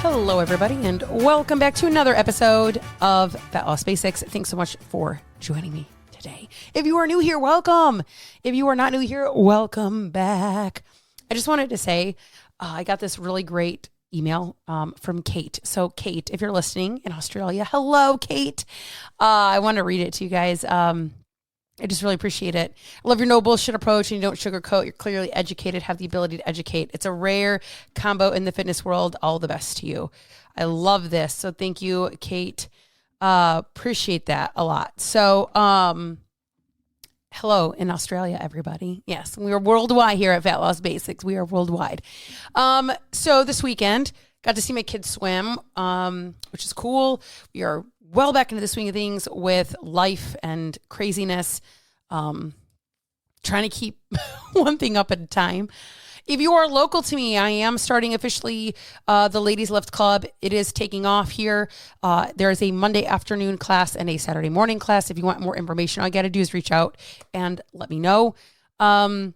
Hello, everybody, and welcome back to another episode of Fat Loss Basics. Thanks so much for joining me today. If you are new here, welcome. If you are not new here, welcome back. I just wanted to say I got this really great email from Kate. So, Kate, if you're listening in Australia, hello, Kate. I want to read it to you guys. I just really appreciate it. I love your no bullshit approach and you don't sugarcoat. You're clearly educated, have the ability to educate. It's a rare combo in the fitness world. All the best to you. I love this. So thank you, Kate. Appreciate that a lot. So, hello in Australia, everybody. Yes, we are worldwide here at Fat Loss Basics. We are worldwide. So this weekend, got to see my kids swim, which is cool. We are well back into the swing of things with life and craziness, trying to keep one thing up at a time. If you are local to me, I am starting officially the Ladies Lift Club. It is taking off here. There is a Monday afternoon class and a Saturday morning class. If you want more information, all you got to do is reach out and let me know. And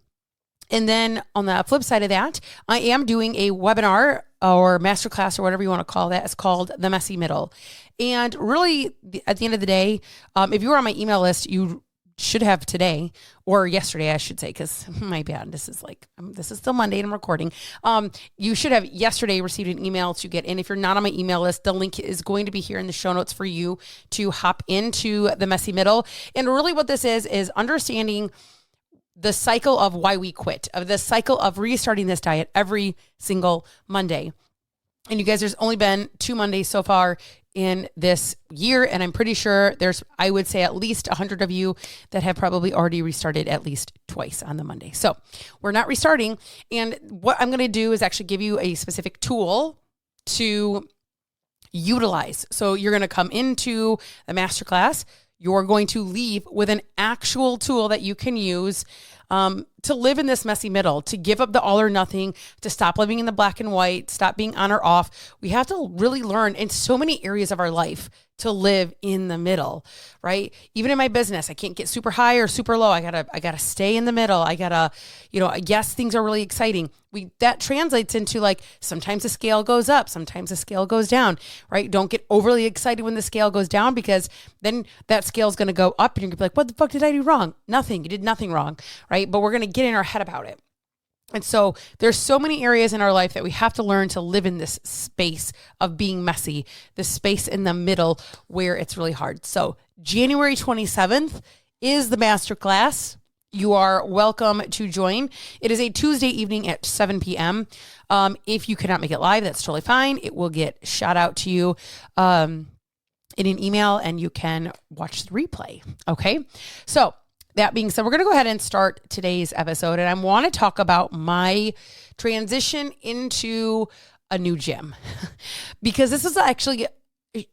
then on the flip side of that, I am doing a webinar or masterclass or whatever you want to call that. It's called The Messy Middle. And really, at the end of the day, if you were on my email list, you should have today or yesterday, I should say, because my bad, this is still Monday and I'm recording. You should have yesterday received an email to get in. If you're not on my email list, the link is going to be here in the show notes for you to hop into The Messy Middle. And really what this is understanding the cycle of why we quit, of the cycle of restarting this diet every single Monday. And you guys, there's only been 2 Mondays so far in this year. And I'm pretty sure there's, I would say, at least 100 of you that have probably already restarted at least twice on the Monday. So we're not restarting. And what I'm going to do is actually give you a specific tool to utilize. So you're going to come into the masterclass. You're going to leave with an actual tool that you can use to live in this messy middle, to give up the all or nothing, to stop living in the black and white, stop being on or off. We have to really learn in so many areas of our life to live in the middle, right? Even in my business, I can't get super high or super low. I gotta stay in the middle. I gotta, yes, things are really exciting. That translates into like, sometimes the scale goes up, sometimes the scale goes down, right? Don't get overly excited when the scale goes down, because then that scale is going to go up and you're going to be like, what the fuck did I do wrong? Nothing. You did nothing wrong, right? But we're going to get in our head about it. And so there's so many areas in our life that we have to learn to live in this space of being messy, this space in the middle where it's really hard. So January 27th is the masterclass. You are welcome to join. It is a Tuesday evening at 7 p.m. If you cannot make it live, that's totally fine. It will get shot out to you in an email and you can watch the replay. Okay. So that being said, we're going to go ahead and start today's episode. And I want to talk about my transition into a new gym because this is actually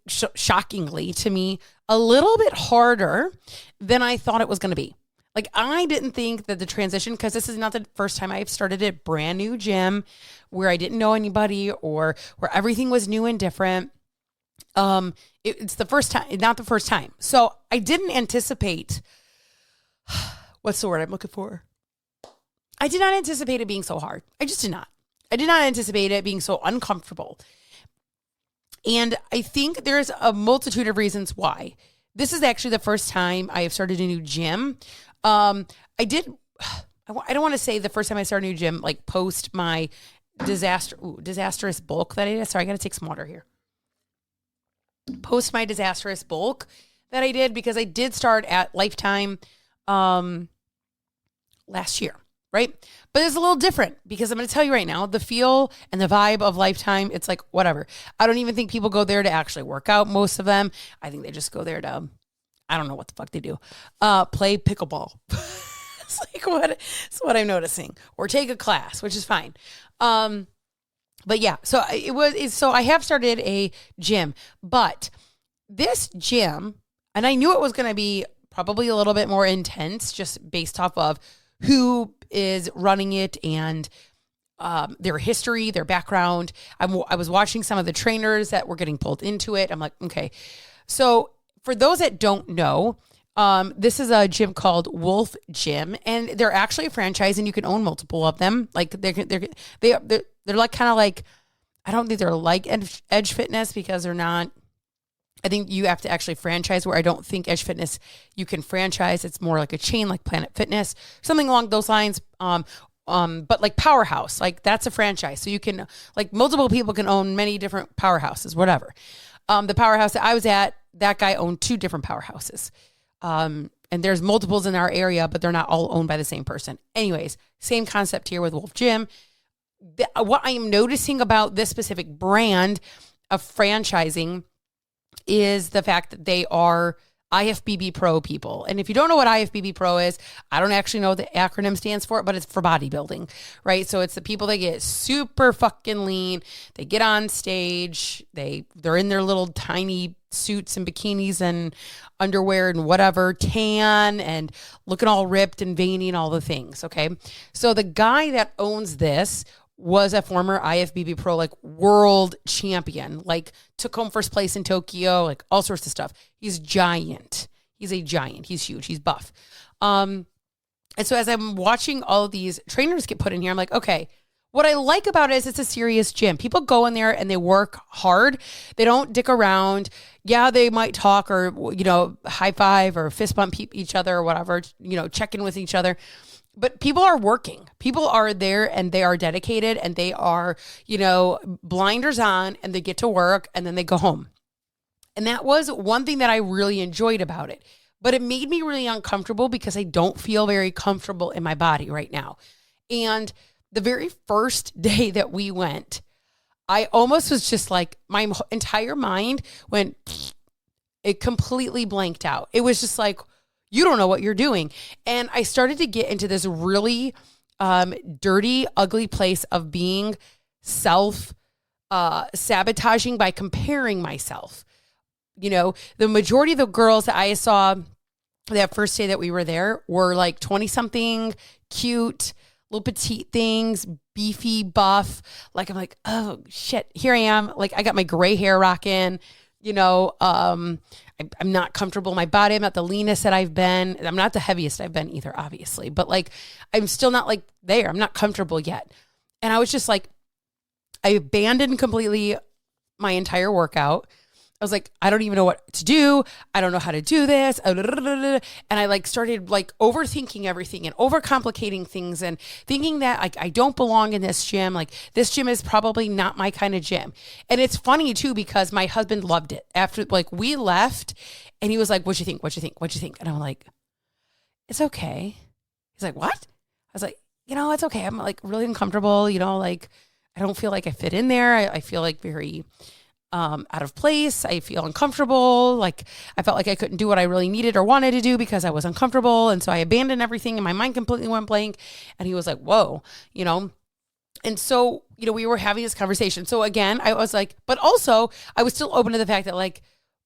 shockingly to me a little bit harder than I thought it was going to be. Like, I didn't think that the transition, because this is not the first time I've started a brand new gym where I didn't know anybody or where everything was new and different. It's the first time, not the first time. So I didn't anticipate, what's the word I'm looking for? I did not anticipate it being so hard. I just did not. I did not anticipate it being so uncomfortable. And I think there's a multitude of reasons why. This is actually the first time I have started a new gym. I don't want to say the first time I started a new gym, like post my disastrous bulk that I did. Sorry, I got to take some water here. Post my disastrous bulk that I did, because I did start at Lifetime last year, right? But it's a little different because I'm going to tell you right now, the feel and the vibe of Lifetime, it's like whatever. I don't even think people go there to actually work out, most of them. I think they just go there to, I don't know what the fuck they do. Play pickleball. It's like it's what I'm noticing. Or take a class, which is fine. But yeah, so I have started a gym, but this gym, and I knew it was going to be probably a little bit more intense just based off of who is running it and their history, their background. I was watching some of the trainers that were getting pulled into it. I'm like, okay. So for those that don't know, this is a gym called Wolf Gym, and they're actually a franchise, and you can own multiple of them. Like they're like kind of like I don't think they're like Edge Fitness because they're not. I think you have to actually franchise, where I don't think Edge Fitness you can franchise. It's more like a chain, like Planet Fitness, something along those lines. But like Powerhouse, like that's a franchise. So you can, like, multiple people can own many different powerhouses, whatever. The powerhouse that I was at, that guy owned 2 different powerhouses. And there's multiples in our area, but they're not all owned by the same person. Anyways, same concept here with Wolf Gym. What I am noticing about this specific brand of franchising is the fact that they are IFBB Pro people. And if you don't know what IFBB Pro is, I don't actually know what the acronym stands for, but it's for bodybuilding, right? So it's the people that get super fucking lean. They get on stage. They're in their little tiny suits and bikinis and underwear and whatever, tan and looking all ripped and veiny and all the things, okay? So the guy that owns this was a former IFBB Pro, like, world champion, like took home first place in Tokyo, like all sorts of stuff. He's giant. He's a giant. He's huge. He's buff. And so as I'm watching all of these trainers get put in here, I'm like, okay, what I like about it is it's a serious gym. People go in there and they work hard. They don't dick around. Yeah, they might talk or, high five or fist bump each other or whatever, check in with each other. But people are working. People are there and they are dedicated and they are, blinders on, and they get to work and then they go home. And that was one thing that I really enjoyed about it. But it made me really uncomfortable because I don't feel very comfortable in my body right now. And the very first day that we went, I almost was just like, my entire mind it completely blanked out. It was just like, you don't know what you're doing. And I started to get into this really dirty, ugly place of being self-sabotaging by comparing myself. The majority of the girls that I saw that first day that we were there were like 20-something, cute, little petite things, beefy, buff. Like, I'm like, oh, shit, here I am. Like, I got my gray hair rocking. I'm not comfortable in my body. I'm not the leanest that I've been. I'm not the heaviest I've been either, obviously. But like, I'm still not like there. I'm not comfortable yet. And I was just like, I abandoned completely my entire workout. I was like, I don't even know what to do. I don't know how to do this. And I like started like overthinking everything and overcomplicating things and thinking that like I don't belong in this gym. Like, this gym is probably not my kind of gym. And it's funny too, because my husband loved it. After like we left and he was like, what'd you think? What'd you think? What'd you think? And I'm like, it's okay. He's like, what? I was like, it's okay. I'm like really uncomfortable. Like I don't feel like I fit in there. I feel like very out of place. I feel uncomfortable. Like I felt like I couldn't do what I really needed or wanted to do because I was uncomfortable. And so I abandoned everything and my mind completely went blank. And he was like, whoa, And so, we were having this conversation. So again, I was like, but also I was still open to the fact that like,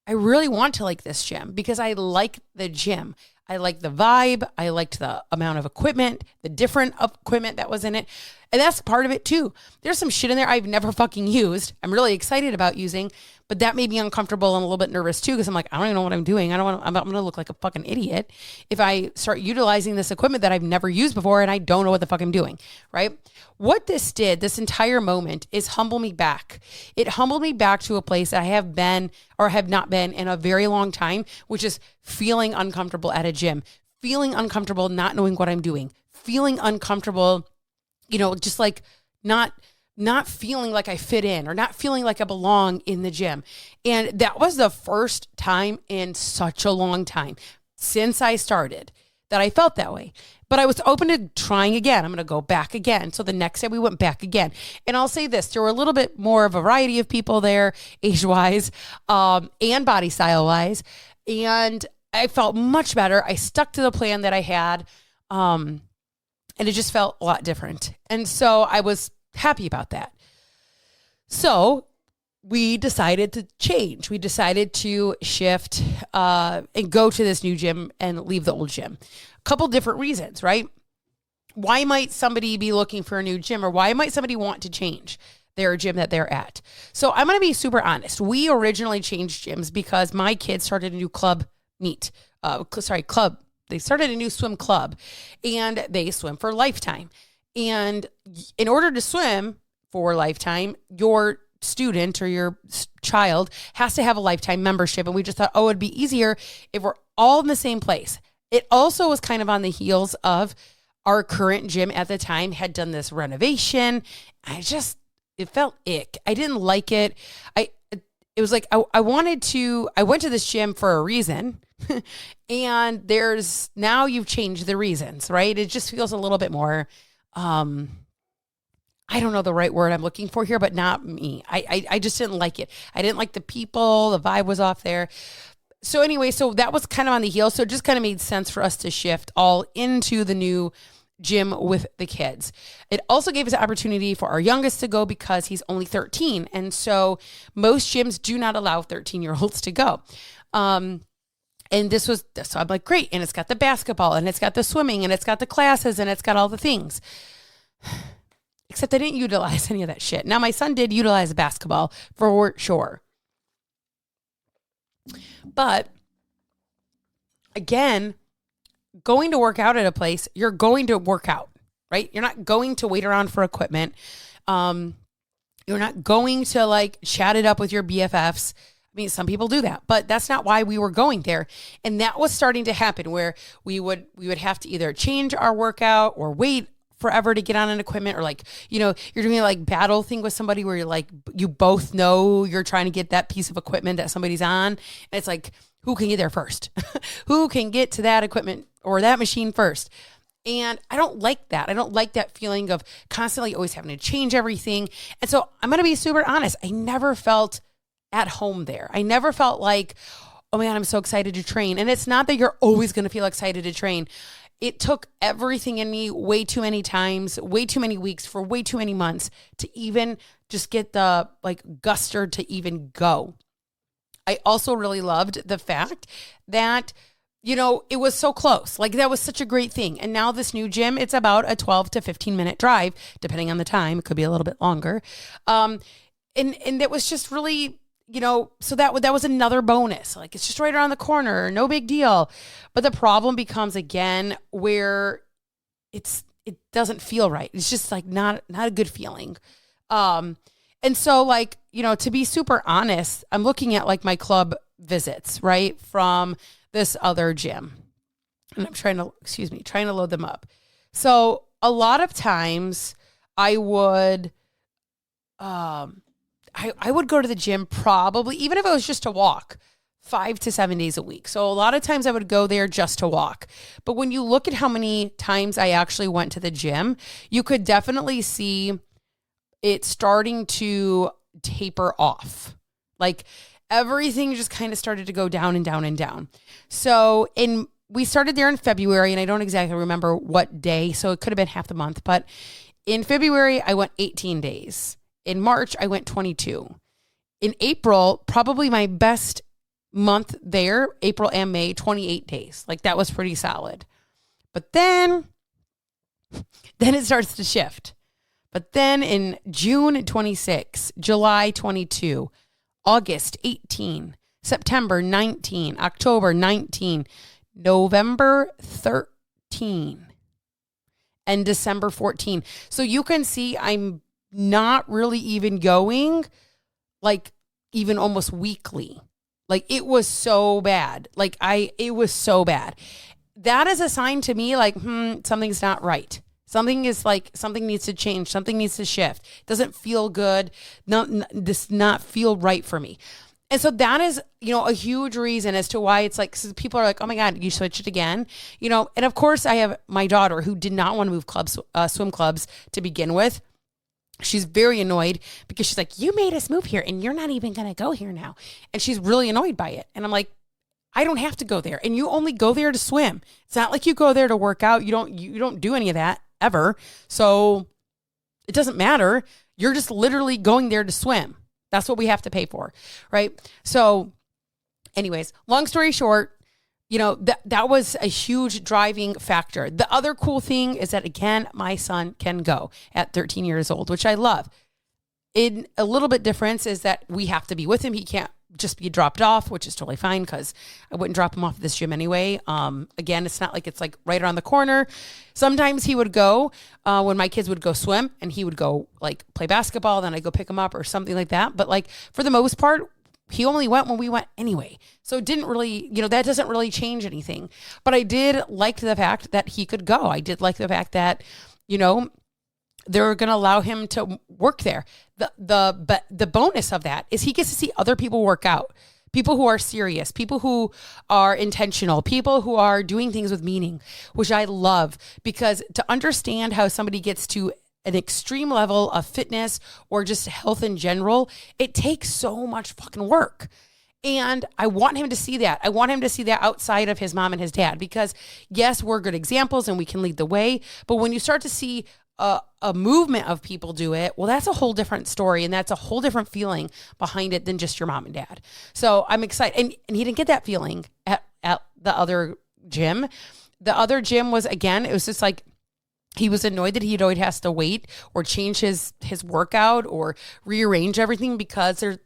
I really want to like this gym because I like the gym. I liked the vibe. I liked the amount of equipment, the different equipment that was in it. And that's part of it too. There's some shit in there I've never fucking used. I'm really excited about using, but that made me uncomfortable and a little bit nervous too. Cause I'm like, I don't even know what I'm doing. I'm going to look like a fucking idiot if I start utilizing this equipment that I've never used before and I don't know what the fuck I'm doing. Right. What this did, this entire moment, is humble me back. It humbled me back to a place that I have been or have not been in a very long time, which is feeling uncomfortable at a gym, feeling uncomfortable not knowing what I'm doing, feeling uncomfortable, just like not feeling like I fit in or not feeling like I belong in the gym. And that was the first time in such a long time since I started that I felt that way. But I was open to trying again. I'm going to go back again. So the next day we went back again. And I'll say this, there were a little bit more of a variety of people there, age-wise, and body style-wise. And I felt much better. I stuck to the plan that I had. And it just felt a lot different. And so I was happy about that. So we decided to change. We decided to shift and go to this new gym and leave the old gym. A couple different reasons, right? Why might somebody be looking for a new gym, or why might somebody want to change their gym that they're at? So I'm going to be super honest. We originally changed gyms because my kids started a new club. They started a new swim club and they swim for Lifetime. And in order to swim for Lifetime, your student or your child has to have a lifetime membership. And we just thought, oh, it'd be easier if we're all in the same place. It also was kind of on the heels of our current gym at the time had done this renovation. It felt ick. I didn't like it. It was like, I went to this gym for a reason. And now you've changed the reasons, right? It just feels a little bit more, I don't know the right word I'm looking for here, but not me. I just didn't like it. I didn't like the people. The vibe was off there. So anyway, so that was kind of on the heel. So it just kind of made sense for us to shift all into the new gym with the kids. It also gave us an opportunity for our youngest to go because he's only 13. And so most gyms do not allow 13-year-olds to go. And so I'm like, great. And it's got the basketball and it's got the swimming and it's got the classes and it's got all the things. Except I didn't utilize any of that shit. Now, my son did utilize basketball for sure. But again, going to work out at a place, you're going to work out, right? You're not going to wait around for equipment. You're not going to like chat it up with your BFFs. I mean, some people do that, but that's not why we were going there. And that was starting to happen where we would have to either change our workout or wait forever to get on an equipment, or like, you're doing a like battle thing with somebody where you're like, you both know you're trying to get that piece of equipment that somebody's on. And it's like, who can get there first? Who can get to that equipment or that machine first? And I don't like that. I don't like that feeling of constantly always having to change everything. And so I'm going to be super honest. I never felt at home there. I never felt like, oh my God, I'm so excited to train. And it's not that you're always going to feel excited to train. It took everything in me way too many times, way too many weeks, for way too many months to even just get the like guster to even go. I also really loved the fact that, it was so close. Like that was such a great thing. And now this new gym, it's about a 12 to 15 minute drive, depending on the time. It could be a little bit longer. And it was just really, so that was another bonus. Like it's just right around the corner, no big deal. But the problem becomes again where it doesn't feel right. It's just like not a good feeling. And so like, to be super honest, I'm looking at like my club visits, right, from this other gym. And I'm trying to load them up. So a lot of times I would I would go to the gym probably, even if it was just to walk, 5 to 7 days a week. So a lot of times I would go there just to walk. But when you look at how many times I actually went to the gym, you could definitely see it starting to taper off. Like everything just kind of started to go down and down and down. So we started there in February, and I don't exactly remember what day. So it could have been half the month. But in February, I went 18 days. In March, I went 22. In April, probably my best month there, April and May, 28 days. Like that was pretty solid. But then it starts to shift. But then in June, 26, July, 22, August, 18, September, 19, October, 19, November, 13, and December, 14. So you can see I'm not really even going like even almost weekly. Like it was so bad. It was so bad. That is a sign to me like, something's not right. Something needs to change. Something needs to shift. It doesn't feel good. Does not feel right for me. And so that is, a huge reason as to why it's like, so people are like, oh my God, you switched it again. And of course I have my daughter who did not want to move swim clubs to begin with. She's very annoyed because she's like, you made us move here and you're not even going to go here now. And she's really annoyed by it. And I'm like, I don't have to go there. And you only go there to swim. It's not like you go there to work out. You don't do any of that ever. So it doesn't matter. You're just literally going there to swim. That's what we have to pay for. Right. So anyways, long story short, that was a huge driving factor. The other cool thing is that, again, my son can go at 13 years old, which I love. In a little bit difference is that we have to be with him. He can't just be dropped off, which is totally fine because I wouldn't drop him off at this gym anyway. Again, it's not like it's like right around the corner. Sometimes he would go when my kids would go swim and he would go like play basketball. Then I'd go pick him up or something like that. But like for the most part, he only went when we went anyway. So it didn't really, that doesn't really change anything. But I did like the fact that he could go. I did like the fact that, they're going to allow him to work there. The bonus of that is he gets to see other people work out, people who are serious, people who are intentional, people who are doing things with meaning, which I love, because to understand how somebody gets to an extreme level of fitness or just health in general, it takes so much fucking work. And I want him to see that. I want him to see that outside of his mom and his dad, because yes, we're good examples and we can lead the way. But when you start to see a movement of people do it, well, that's a whole different story. And that's a whole different feeling behind it than just your mom and dad. So I'm excited. And he didn't get that feeling at the other gym. The other gym was, again, it was just like, he was annoyed that he'd always has to wait or change his workout or rearrange everything because there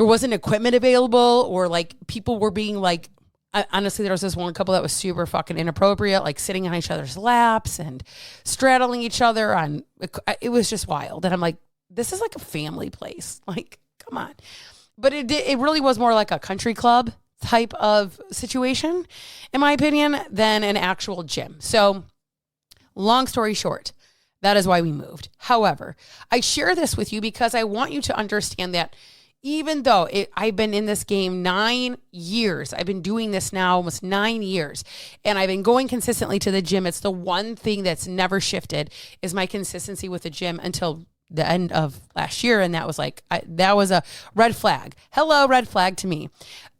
wasn't equipment available, or like people were being like, honestly, there was this one couple that was super fucking inappropriate, like sitting on each other's laps and straddling each other on, it was just wild. And I'm like, this is like a family place. Like, come on. But it really was more like a country club type of situation, in my opinion, than an actual gym. So long story short, that is why we moved. However, I share this with you because I want you to understand that even though I've been in this game 9 years, I've been doing this now almost 9 years, and I've been going consistently to the gym. It's the one thing that's never shifted is my consistency with the gym until the end of last year. And that was like, that was a red flag. Hello, red flag to me.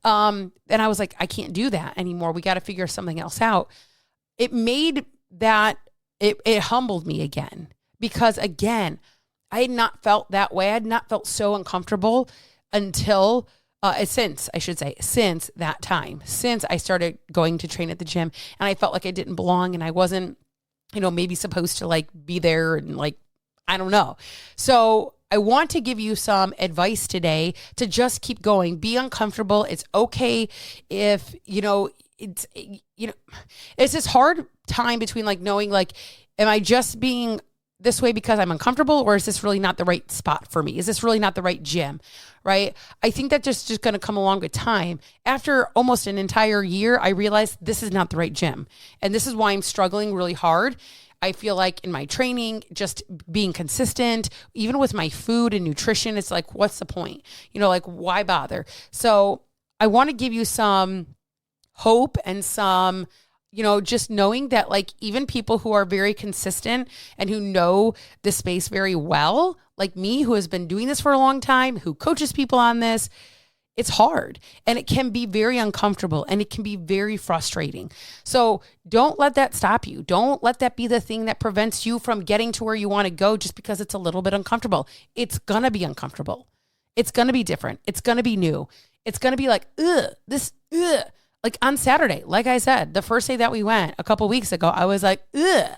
And I was like, I can't do that anymore. We got to figure something else out. It made that, it humbled me again, because again, I had not felt that way. I had not felt so uncomfortable until, since that time, since I started going to train at the gym, and I felt like I didn't belong and I wasn't, maybe supposed to like be there and like, I don't know. So I want to give you some advice today to just keep going, be uncomfortable. It's okay if, it's this hard time between like knowing like, am I just being this way because I'm uncomfortable, or is this really not the right spot for me? Is this really not the right gym? Right? I think that just going to come along with time. After almost an entire year, I realized this is not the right gym. And this is why I'm struggling really hard. I feel like in my training, just being consistent, even with my food and nutrition, it's like, what's the point? Like, why bother? So I want to give you some hope and some, just knowing that like even people who are very consistent and who know the space very well, like me, who has been doing this for a long time, who coaches people on this, it's hard and it can be very uncomfortable and it can be very frustrating. So don't let that stop you. Don't let that be the thing that prevents you from getting to where you want to go just because it's a little bit uncomfortable. It's going to be uncomfortable. It's going to be different. It's going to be new. It's going to be like, like on Saturday, like I said, the first day that we went a couple weeks ago, I was like, ugh.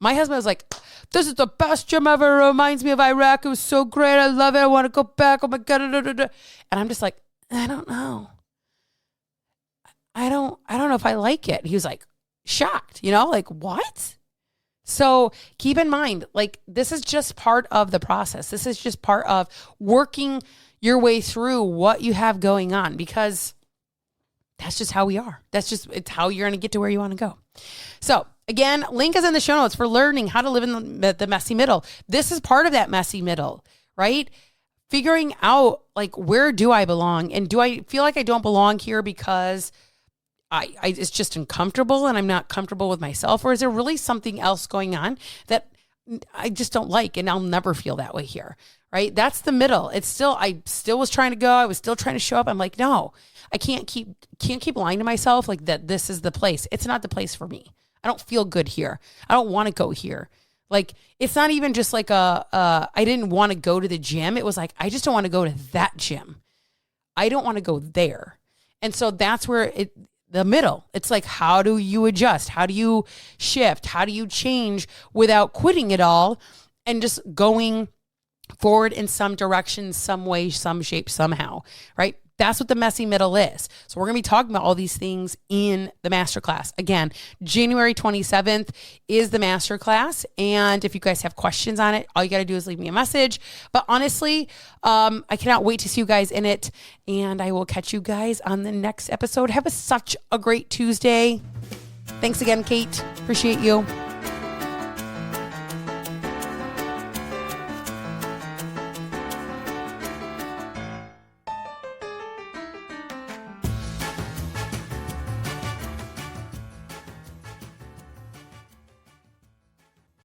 My husband was like, this is the best gym ever. It reminds me of Iraq. It was so great. I love it. I want to go back. Oh my God. And I'm just like, I don't know. I don't know if I like it. He was like shocked, like what? So keep in mind, like this is just part of the process. This is just part of working your way through what you have going on, because that's just how we are. It's how you're going to get to where you want to go. So again, link is in the show notes for learning how to live in the messy middle. This is part of that messy middle, right? Figuring out like, where do I belong? And do I feel like I don't belong here because I it's just uncomfortable and I'm not comfortable with myself? Or is there really something else going on that I just don't like and I'll never feel that way here, right? That's the middle. I still was trying to go. I was still trying to show up. I'm like, no, I can't keep lying to myself like that. This is the place. It's not the place for me. I don't feel good here. I don't want to go here. Like, it's not even just like I didn't want to go to the gym. It was like, I just don't want to go to that gym. I don't want to go there. And so that's where the middle, it's like, how do you adjust? How do you shift? How do you change without quitting it all and just going forward in some direction, some way, some shape, somehow, right? That's what the messy middle is. So we're going to be talking about all these things in the masterclass. Again, January 27th is the masterclass. And if you guys have questions on it, all you got to do is leave me a message. But honestly, I cannot wait to see you guys in it. And I will catch you guys on the next episode. Have such a great Tuesday. Thanks again, Kate. Appreciate you.